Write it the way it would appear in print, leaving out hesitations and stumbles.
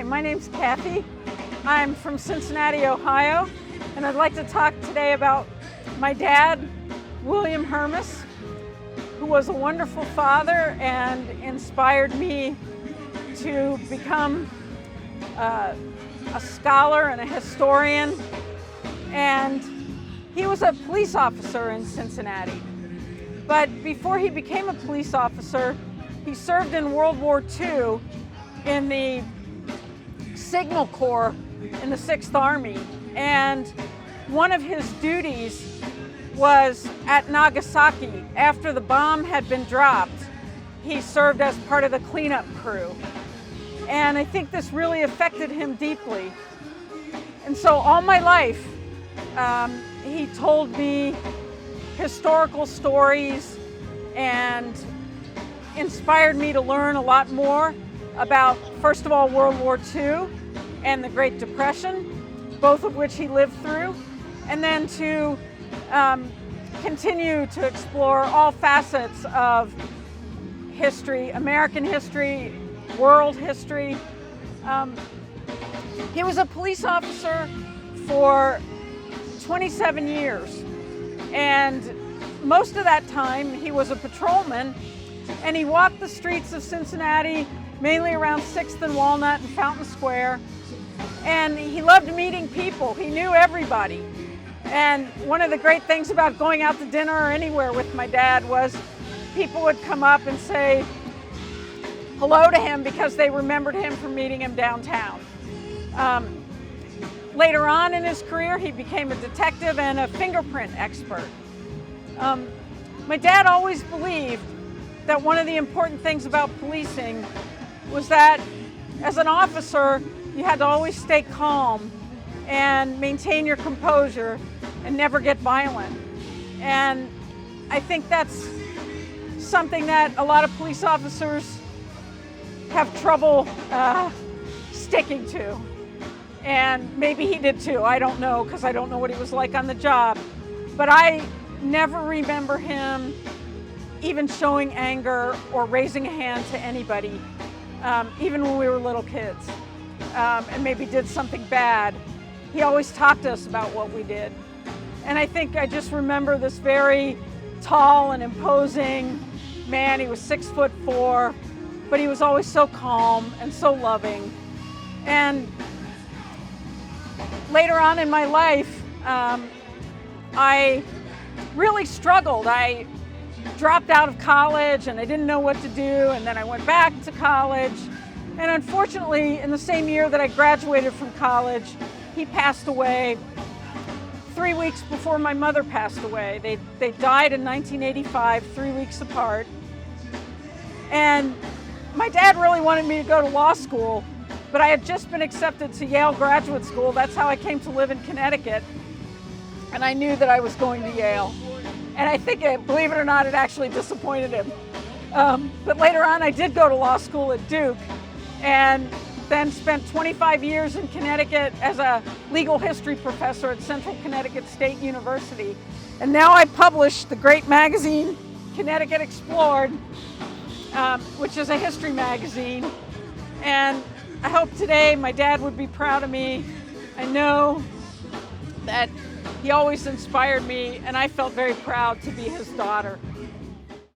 Hi, my name's Kathy. I'm from Cincinnati, Ohio, and I'd like to talk today about my dad, William Hermes, who was a wonderful father and inspired me to become a scholar and a historian. And he was a police officer in Cincinnati. But before he became a police officer, he served in World War II in the Signal Corps in the 6th Army. And one of his duties was at Nagasaki. After the bomb had been dropped, he served as part of the cleanup crew. And I think this really affected him deeply. And so all my life, he told me historical stories and inspired me to learn a lot more about, first of all, World War II and the Great Depression, both of which he lived through, and then to continue to explore all facets of history, American history, world history. He was a police officer for 27 years, and most of that time he was a patrolman, and he walked the streets of Cincinnati, mainly around 6th and Walnut and Fountain Square, and he loved meeting people. He knew everybody. And one of the great things about going out to dinner or anywhere with my dad was people would come up and say hello to him because they remembered him from meeting him downtown. Later on in his career, he became a detective and a fingerprint expert. My dad always believed that one of the important things about policing was that as an officer, you had to always stay calm and maintain your composure and never get violent. And I think that's something that a lot of police officers have trouble sticking to. And maybe he did too, I don't know, because I don't know what he was like on the job. But I never remember him even showing anger or raising a hand to anybody, even when we were little kids, and maybe did something bad. He always talked to us about what we did. And I think I just remember this very tall and imposing man. He was 6'4", but he was always so calm and so loving. And later on in my life, I really struggled. I dropped out of college and I didn't know what to do, and then I went back to college. And unfortunately, in the same year that I graduated from college, he passed away 3 weeks before my mother passed away. They died in 1985, 3 weeks apart. And my dad really wanted me to go to law school, but I had just been accepted to Yale Graduate School. That's how I came to live in Connecticut. And I knew that I was going to Yale. And I think, believe it or not, it actually disappointed him. But later on, I did go to law school at Duke, and then spent 25 years in Connecticut as a legal history professor at Central Connecticut State University. And now I publish the great magazine, Connecticut Explored, which is a history magazine. And I hope today my dad would be proud of me. I know that he always inspired me, and I felt very proud to be his daughter.